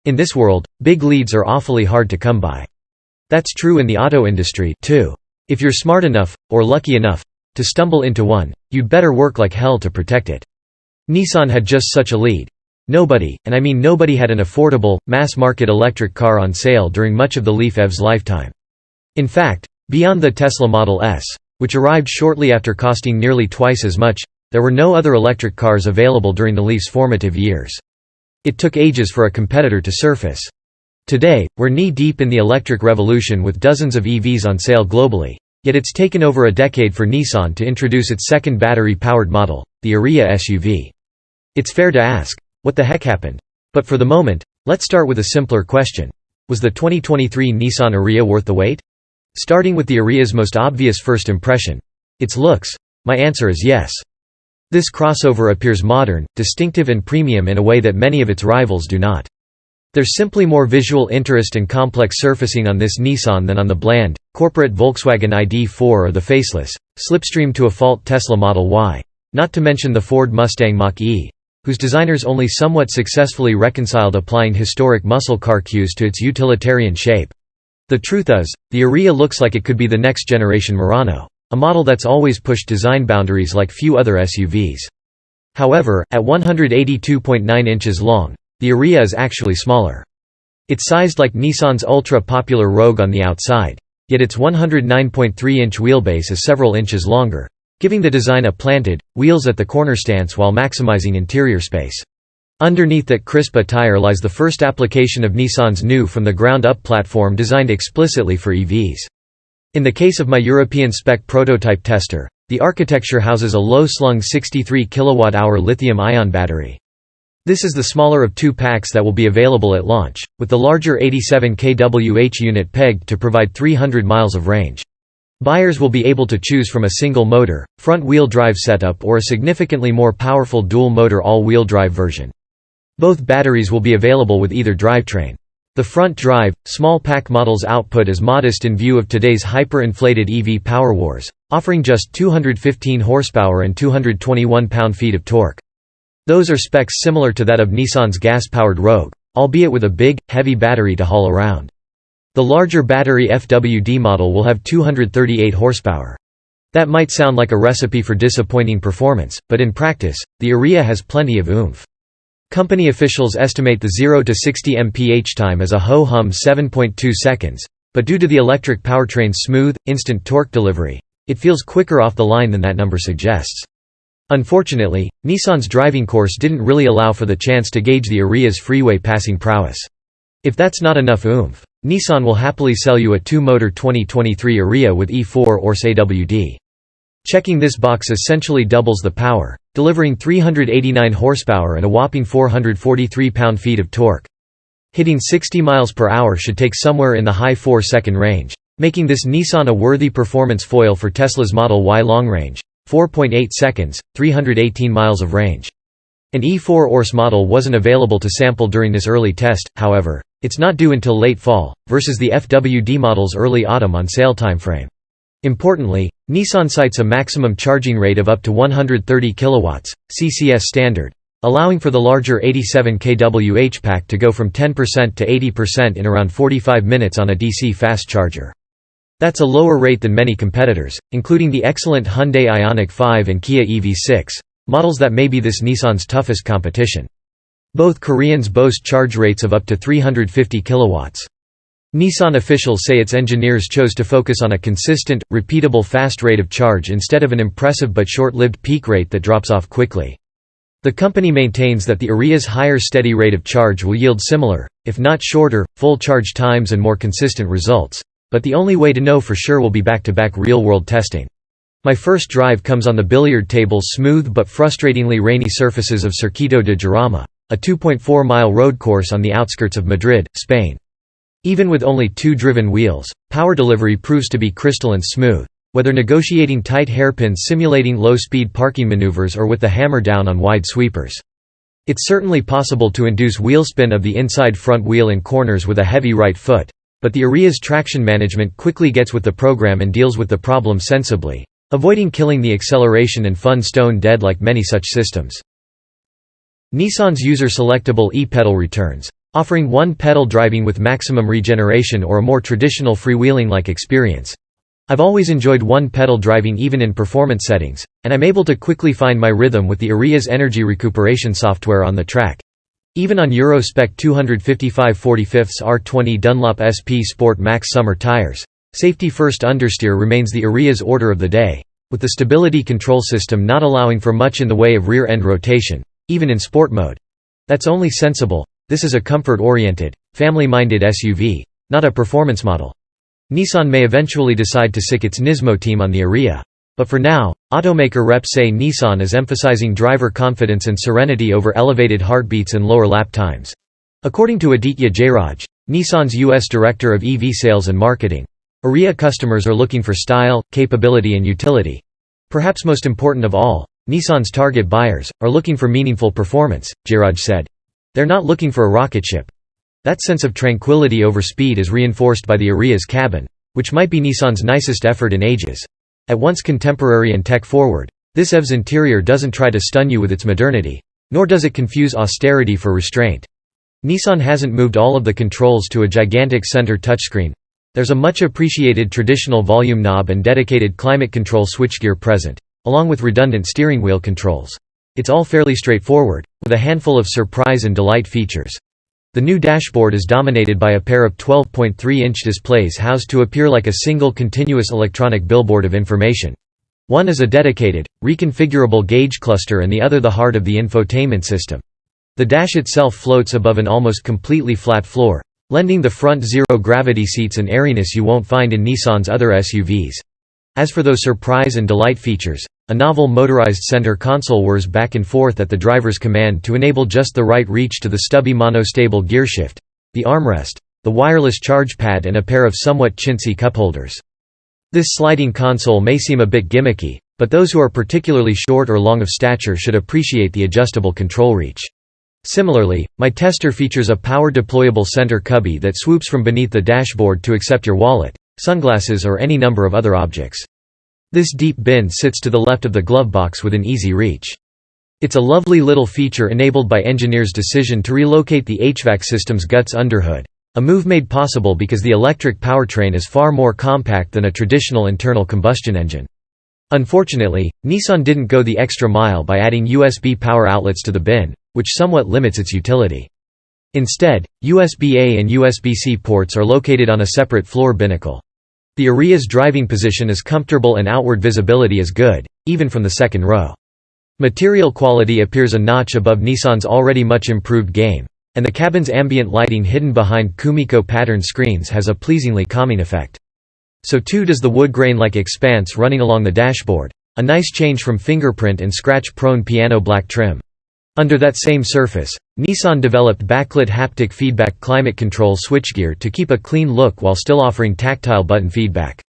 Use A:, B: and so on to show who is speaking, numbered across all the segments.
A: In this world, big leads are awfully hard to come by. That's true in the auto industry, too. If you're smart enough, or lucky enough, to stumble into one, you'd better work like hell to protect it. Nissan had just such a lead. Nobody, and I mean nobody, had an affordable, mass-market electric car on sale during much of the Leaf EV's lifetime. In fact, beyond the Tesla Model S, which arrived shortly after costing nearly twice as much, there were no other electric cars available during the Leaf's formative years. It took ages for a competitor to surface. Today, we're knee-deep in the electric revolution with dozens of EVs on sale globally, yet it's taken over a decade for Nissan to introduce its second battery-powered model, the Ariya SUV. It's fair to ask, what the heck happened? But for the moment, let's start with a simpler question. Was the 2023 Nissan Ariya worth the wait? Starting with the Ariya's most obvious first impression. Its looks. My answer is yes. This crossover appears modern, distinctive and premium in a way that many of its rivals do not. There's simply more visual interest and complex surfacing on this Nissan than on the bland, corporate Volkswagen ID.4 or the faceless, slipstream-to-a-fault Tesla Model Y. Not to mention the Ford Mustang Mach-E, whose designers only somewhat successfully reconciled applying historic muscle car cues to its utilitarian shape. The truth is, the Ariya looks like it could be the next generation Murano, a model that's always pushed design boundaries like few other SUVs. However, at 182.9 inches long, the Ariya is actually smaller. It's sized like Nissan's ultra-popular Rogue on the outside, yet its 109.3-inch wheelbase is several inches longer, giving the design a planted, wheels at the corner stance while maximizing interior space. Underneath that crisp attire lies the first application of Nissan's new from-the-ground-up platform designed explicitly for EVs. In the case of my European spec prototype tester, the architecture houses a low-slung 63 kWh lithium-ion battery. This is the smaller of two packs that will be available at launch, with the larger 87 kWh unit pegged to provide 300 miles of range. Buyers will be able to choose from a single-motor, front-wheel drive setup or a significantly more powerful dual-motor all-wheel drive version. Both batteries will be available with either drivetrain. The front-drive, small-pack model's output is modest in view of today's hyper-inflated EV power wars, offering just 215 horsepower and 221 pound-feet of torque. Those are specs similar to that of Nissan's gas-powered Rogue, albeit with a big, heavy battery to haul around. The larger battery FWD model will have 238 horsepower. That might sound like a recipe for disappointing performance, but in practice, the Ariya has plenty of oomph. Company officials estimate the 0 to 60 mph time as a ho-hum 7.2 seconds, but due to the electric powertrain's smooth, instant torque delivery, it feels quicker off the line than that number suggests. Unfortunately, Nissan's driving course didn't really allow for the chance to gauge the Ariya's freeway passing prowess. If that's not enough oomph, Nissan will happily sell you a two-motor 2023 Ariya with E4 or AWD. Checking this box essentially doubles the power, delivering 389 horsepower and a whopping 443 pound-feet of torque. Hitting 60 miles per hour should take somewhere in the high 4-second range, making this Nissan a worthy performance foil for Tesla's Model Y long-range, 4.8 seconds, 318 miles of range. An E4 ORS model wasn't available to sample during this early test, however. It's not due until late fall, versus the FWD model's early autumn on sale timeframe. Importantly, Nissan cites a maximum charging rate of up to 130 kW, CCS standard, allowing for the larger 87 kWh pack to go from 10% to 80% in around 45 minutes on a DC fast charger. That's a lower rate than many competitors, including the excellent Hyundai Ioniq 5 and Kia EV6, models that may be this Nissan's toughest competition. Both Koreans boast charge rates of up to 350 kW. Nissan officials say its engineers chose to focus on a consistent, repeatable fast rate of charge instead of an impressive but short-lived peak rate that drops off quickly. The company maintains that the Ariya's higher steady rate of charge will yield similar, if not shorter, full charge times and more consistent results, but the only way to know for sure will be back-to-back real-world testing. My first drive comes on the billiard table's smooth but frustratingly rainy surfaces of Circuito de Jarama, a 2.4-mile road course on the outskirts of Madrid, Spain. Even with only two driven wheels, power delivery proves to be crystalline smooth, whether negotiating tight hairpins simulating low-speed parking maneuvers or with the hammer down on wide sweepers. It's certainly possible to induce wheelspin of the inside front wheel in corners with a heavy right foot, but the Ariya's traction management quickly gets with the program and deals with the problem sensibly, avoiding killing the acceleration and fun stone dead like many such systems. Nissan's user-selectable e-pedal returns, offering one-pedal driving with maximum regeneration or a more traditional freewheeling-like experience. I've always enjoyed one-pedal driving even in performance settings, and I'm able to quickly find my rhythm with the Ariya's energy recuperation software on the track. Even on Euro-spec 255/45 R20 Dunlop SP Sport Max summer tires. Safety first understeer remains the Ariya's order of the day, with the stability control system not allowing for much in the way of rear-end rotation, even in sport mode. That's only sensible. This is a comfort-oriented, family-minded SUV, not a performance model. Nissan may eventually decide to sick its Nismo team on the Ariya. But for now, automaker reps say Nissan is emphasizing driver confidence and serenity over elevated heartbeats and lower lap times. According to Aditya Jairaj, Nissan's U.S. Director of EV Sales and Marketing, Ariya customers are looking for style, capability and utility. Perhaps most important of all, Nissan's target buyers are looking for meaningful performance, Jairaj said. They're not looking for a rocket ship. That sense of tranquility over speed is reinforced by the Ariya's cabin, which might be Nissan's nicest effort in ages. At once contemporary and tech-forward, this EV's interior doesn't try to stun you with its modernity, nor does it confuse austerity for restraint. Nissan hasn't moved all of the controls to a gigantic center touchscreen. There's a much appreciated traditional volume knob and dedicated climate control switchgear present, along with redundant steering wheel controls. It's all fairly straightforward, with a handful of surprise and delight features. The new dashboard is dominated by a pair of 12.3-inch displays housed to appear like a single continuous electronic billboard of information. One is a dedicated, reconfigurable gauge cluster and the other the heart of the infotainment system. The dash itself floats above an almost completely flat floor, lending the front zero-gravity seats an airiness you won't find in Nissan's other SUVs. As for those surprise and delight features, a novel motorized center console whirs back and forth at the driver's command to enable just the right reach to the stubby monostable gearshift, the armrest, the wireless charge pad and a pair of somewhat chintzy cup holders. This sliding console may seem a bit gimmicky, but those who are particularly short or long of stature should appreciate the adjustable control reach. Similarly, my tester features a power-deployable center cubby that swoops from beneath the dashboard to accept your wallet, sunglasses or any number of other objects. This deep bin sits to the left of the glove box with an easy reach. It's a lovely little feature enabled by engineers' decision to relocate the HVAC system's guts underhood, a move made possible because the electric powertrain is far more compact than a traditional internal combustion engine. Unfortunately, Nissan didn't go the extra mile by adding USB power outlets to the bin, which somewhat limits its utility. Instead, USB-A and USB-C ports are located on a separate floor binnacle. The Ariya's driving position is comfortable and outward visibility is good, even from the second row. Material quality appears a notch above Nissan's already much improved game, and the cabin's ambient lighting hidden behind Kumiko patterned screens has a pleasingly calming effect. So too does the wood grain-like expanse running along the dashboard, a nice change from fingerprint and scratch-prone piano black trim. Under that same surface, Nissan developed backlit haptic feedback climate control switchgear to keep a clean look while still offering tactile button feedback.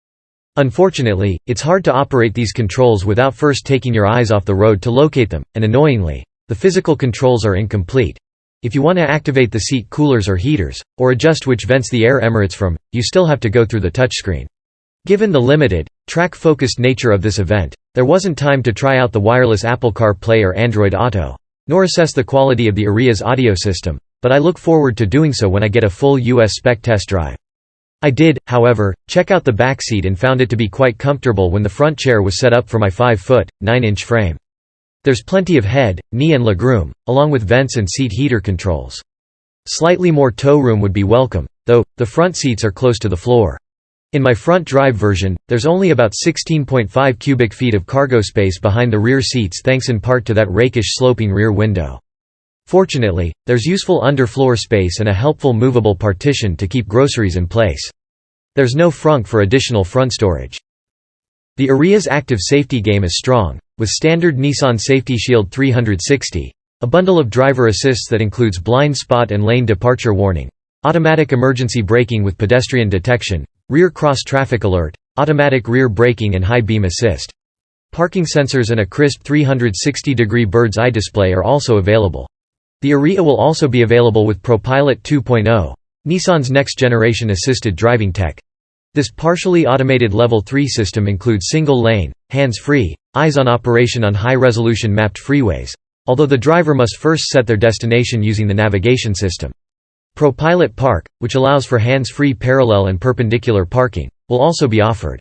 A: Unfortunately, it's hard to operate these controls without first taking your eyes off the road to locate them, and annoyingly, the physical controls are incomplete. If you want to activate the seat coolers or heaters, or adjust which vents the air emanates from, you still have to go through the touchscreen. Given the limited, track-focused nature of this event, there wasn't time to try out the wireless Apple CarPlay or Android Auto, nor assess the quality of the Ariya's audio system, but I look forward to doing so when I get a full US spec test drive. I did, however, check out the backseat and found it to be quite comfortable when the front chair was set up for my 5', 9" frame. There's plenty of head, knee and legroom, along with vents and seat heater controls. Slightly more toe room would be welcome, though, the front seats are close to the floor. In my front drive version, there's only about 16.5 cubic feet of cargo space behind the rear seats thanks in part to that rakish sloping rear window. Fortunately, there's useful underfloor space and a helpful movable partition to keep groceries in place. There's no frunk for additional front storage. The Ariya's active safety game is strong, with standard Nissan Safety Shield 360, a bundle of driver assists that includes blind spot and lane departure warning, automatic emergency braking with pedestrian detection, rear cross-traffic alert, automatic rear braking and high beam assist. Parking sensors and a crisp 360-degree bird's eye display are also available. The Ariya will also be available with ProPilot 2.0, Nissan's next-generation assisted driving tech. This partially automated Level 3 system includes single-lane, hands-free, eyes-on operation on high-resolution mapped freeways, although the driver must first set their destination using the navigation system. ProPilot Park, which allows for hands-free parallel and perpendicular parking, will also be offered.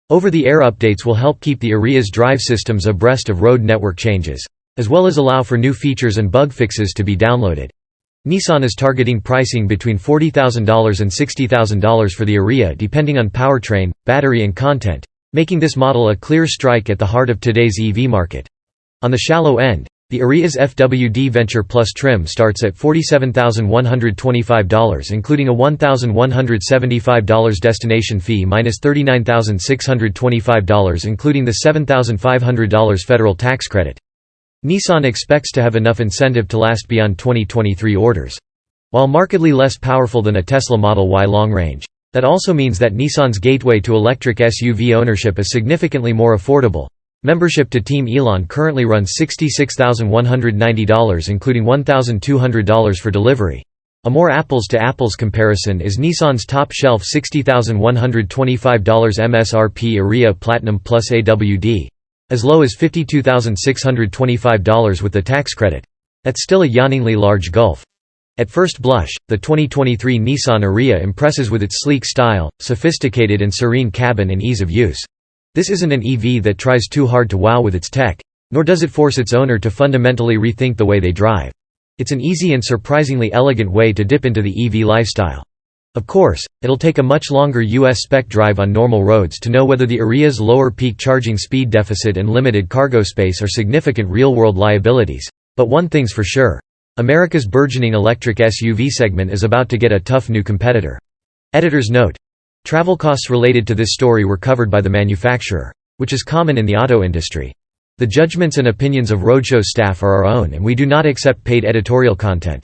A: Over-the-air updates will help keep the Ariya's drive systems abreast of road network changes, as well as allow for new features and bug fixes to be downloaded. Nissan is targeting pricing between $40,000 and $60,000 for the Ariya depending on powertrain, battery and content, making this model a clear strike at the heart of today's EV market. On the shallow end, the Ariya's FWD Venture Plus trim starts at $47,125 including a $1,175 destination fee minus $39,625 including the $7,500 federal tax credit. Nissan expects to have enough incentive to last beyond 2023 orders. While markedly less powerful than a Tesla Model Y long-range, that also means that Nissan's gateway to electric SUV ownership is significantly more affordable. Membership to Team Elon currently runs $66,190 including $1,200 for delivery. A more apples-to-apples comparison is Nissan's top-shelf $60,125 MSRP Ariya Platinum Plus AWD, as low as $52,625 with the tax credit. That's still a yawningly large gulf. At first blush, the 2023 Nissan Ariya impresses with its sleek style, sophisticated and serene cabin and ease of use. This isn't an EV that tries too hard to wow with its tech, nor does it force its owner to fundamentally rethink the way they drive. It's an easy and surprisingly elegant way to dip into the EV lifestyle. Of course, it'll take a much longer US spec drive on normal roads to know whether the Ariya's lower peak charging speed deficit and limited cargo space are significant real-world liabilities. But one thing's for sure. America's burgeoning electric SUV segment is about to get a tough new competitor. Editor's note: travel costs related to this story were covered by the manufacturer, which is common in the auto industry. The judgments and opinions of Roadshow staff are our own and we do not accept paid editorial content.